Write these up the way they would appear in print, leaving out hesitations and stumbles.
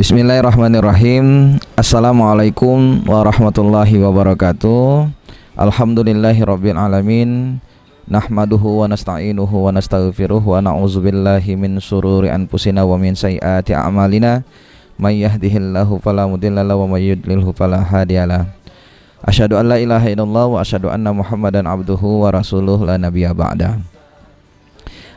Bismillahirrahmanirrahim. Assalamualaikum warahmatullahi wabarakatuh. Alhamdulillahirabbil alamin. Nahmaduhu wa nasta'inuhu wa nastaghfiruh wa na'udzubillahi min syururi anfusina wa min sayyiati a'malina. May yahdihillahu fala mudhillalahu wa may yudlilhu fala hadiyalah. Asyhadu an la ilaha illallah wa asyhadu anna Muhammadan abduhu wa rasuluh la nabiyya ba'da.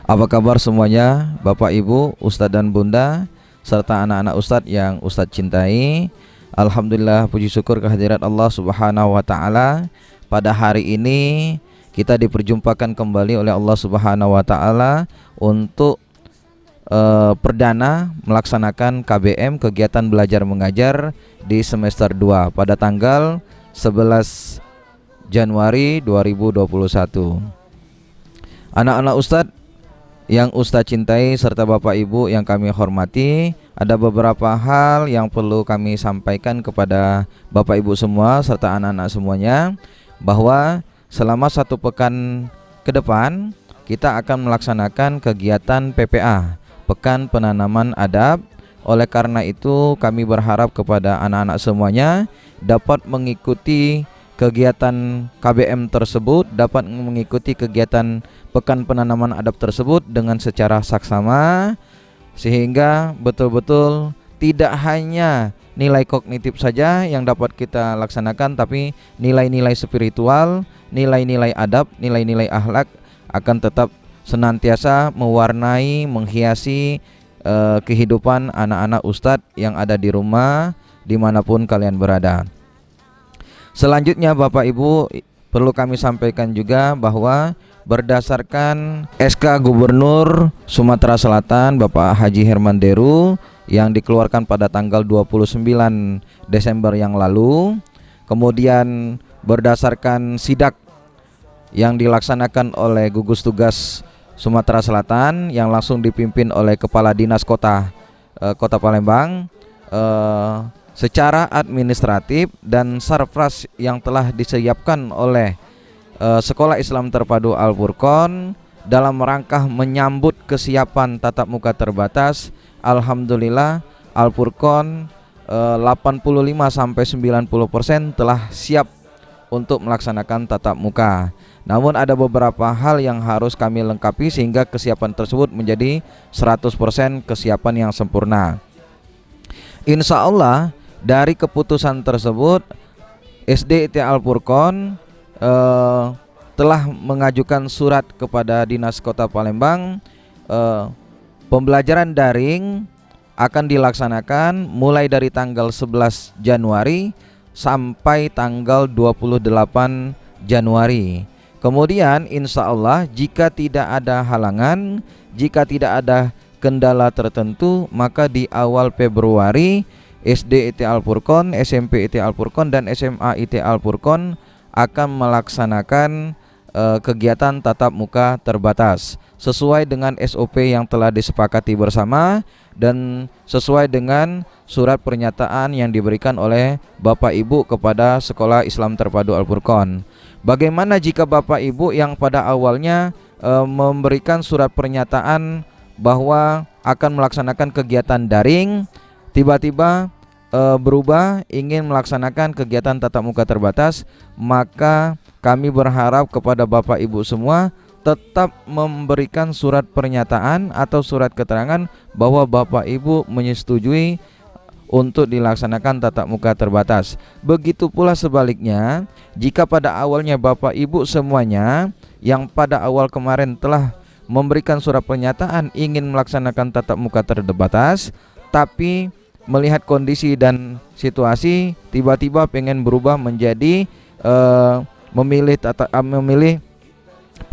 Apa kabar semuanya, Bapak Ibu, Ustadz dan Bunda, serta anak-anak Ustadz yang Ustadz cintai? Alhamdulillah, puji syukur kehadirat Allah Subhanahu wa Ta'ala. Pada hari ini kita diperjumpakan kembali oleh Allah Subhanahu wa Ta'ala untuk perdana melaksanakan KBM, kegiatan belajar mengajar di semester 2 pada tanggal 11 Januari 2021. Anak-anak Ustadz yang Ustadz cintai serta Bapak Ibu yang kami hormati, ada beberapa hal yang perlu kami sampaikan kepada Bapak Ibu semua serta anak-anak semuanya, bahwa selama 1 pekan ke depan kita akan melaksanakan kegiatan PPA, Pekan Penanaman Adab. Oleh karena itu kami berharap kepada anak-anak semuanya dapat mengikuti kegiatan KBM tersebut, dapat mengikuti kegiatan Pekan Penanaman Adab tersebut dengan secara saksama, sehingga betul-betul tidak hanya nilai kognitif saja yang dapat kita laksanakan, tapi nilai-nilai spiritual, nilai-nilai adab, nilai-nilai akhlak akan tetap senantiasa mewarnai, menghiasi kehidupan anak-anak Ustadz yang ada di rumah dimanapun kalian berada. Selanjutnya Bapak Ibu, perlu kami sampaikan juga bahwa berdasarkan SK Gubernur Sumatera Selatan Bapak Haji Herman Deru yang dikeluarkan pada tanggal 29 Desember yang lalu, kemudian berdasarkan sidak yang dilaksanakan oleh gugus tugas Sumatera Selatan yang langsung dipimpin oleh Kepala Dinas Kota Palembang, secara administratif dan sarpras yang telah disiapkan oleh Sekolah Islam Terpadu Al-Furqon dalam rangka menyambut kesiapan tatap muka terbatas. Alhamdulillah Al-Furqon 85-90% telah siap untuk melaksanakan tatap muka. Namun ada beberapa hal yang harus kami lengkapi sehingga kesiapan tersebut menjadi 100% kesiapan yang sempurna. Insya Allah dari keputusan tersebut SDIT Al-Furqon telah mengajukan surat kepada Dinas Kota Palembang. Pembelajaran daring akan dilaksanakan mulai dari tanggal 11 Januari sampai tanggal 28 Januari. Kemudian insya Allah jika tidak ada halangan, jika tidak ada kendala tertentu, maka di awal Februari SD IT Al-Furqon, SMP IT Al-Furqon, dan SMA IT Al-Furqon akan melaksanakan kegiatan tatap muka terbatas sesuai dengan SOP yang telah disepakati bersama dan sesuai dengan surat pernyataan yang diberikan oleh Bapak Ibu kepada Sekolah Islam Terpadu Al-Furqon. Bagaimana jika Bapak Ibu yang pada awalnya memberikan surat pernyataan bahwa akan melaksanakan kegiatan daring, tiba-tiba berubah ingin melaksanakan kegiatan tatap muka terbatas, maka kami berharap kepada Bapak Ibu semua tetap memberikan surat pernyataan atau surat keterangan bahwa Bapak Ibu menyetujui untuk dilaksanakan tatap muka terbatas. Begitu pula sebaliknya, jika pada awalnya Bapak Ibu semuanya yang pada awal kemarin telah memberikan surat pernyataan ingin melaksanakan tatap muka terbatas, tapi melihat kondisi dan situasi tiba-tiba pengen berubah menjadi memilih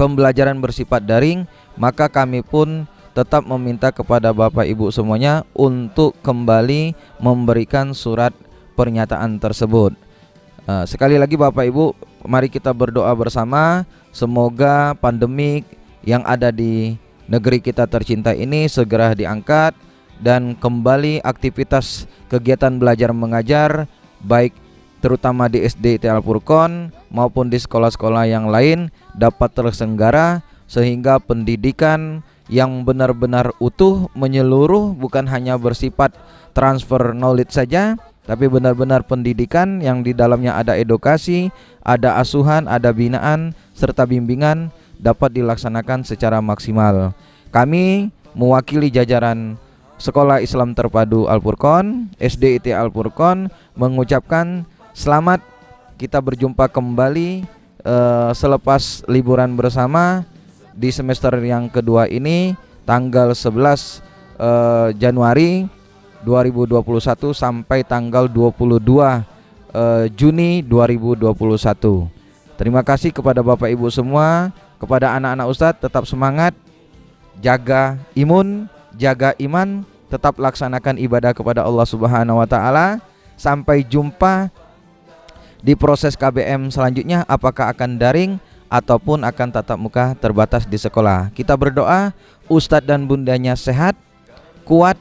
pembelajaran bersifat daring, maka kami pun tetap meminta kepada Bapak Ibu semuanya untuk kembali memberikan surat pernyataan tersebut. Sekali lagi Bapak Ibu, mari kita berdoa bersama semoga pandemik yang ada di negeri kita tercinta ini segera diangkat dan kembali aktivitas kegiatan belajar mengajar baik terutama di SDIT Al-Furqon maupun di sekolah-sekolah yang lain dapat terselenggara sehingga pendidikan yang benar-benar utuh, menyeluruh, bukan hanya bersifat transfer knowledge saja, tapi benar-benar pendidikan yang di dalamnya ada edukasi, ada asuhan, ada binaan, serta bimbingan dapat dilaksanakan secara maksimal. Kami mewakili jajaran Sekolah Islam Terpadu Al-Furqon, SDIT Al-Furqon, mengucapkan selamat kita berjumpa kembali selepas liburan bersama di semester yang kedua ini, tanggal 11 Januari 2021 sampai tanggal 22 Juni 2021. Terima kasih kepada Bapak Ibu semua, kepada anak-anak Ustadz, tetap semangat, jaga imun, jaga iman, tetap laksanakan ibadah kepada Allah Subhanahu wa taala. Sampai jumpa di proses KBM selanjutnya, apakah akan daring ataupun akan tatap muka terbatas di sekolah. Kita berdoa Ustadz dan bundanya sehat, kuat,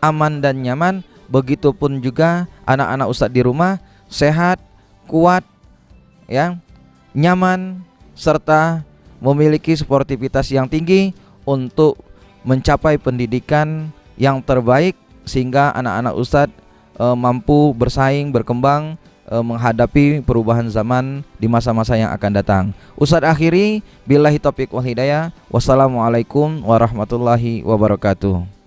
aman dan nyaman. Begitupun juga anak-anak Ustadz di rumah sehat, kuat, ya, nyaman, serta memiliki sportivitas yang tinggi untuk mencapai pendidikan yang terbaik, sehingga anak-anak Ustadz mampu bersaing, berkembang, menghadapi perubahan zaman di masa-masa yang akan datang. Ustadz akhiri, billahi taufiq wal hidayah. Wassalamualaikum warahmatullahi wabarakatuh.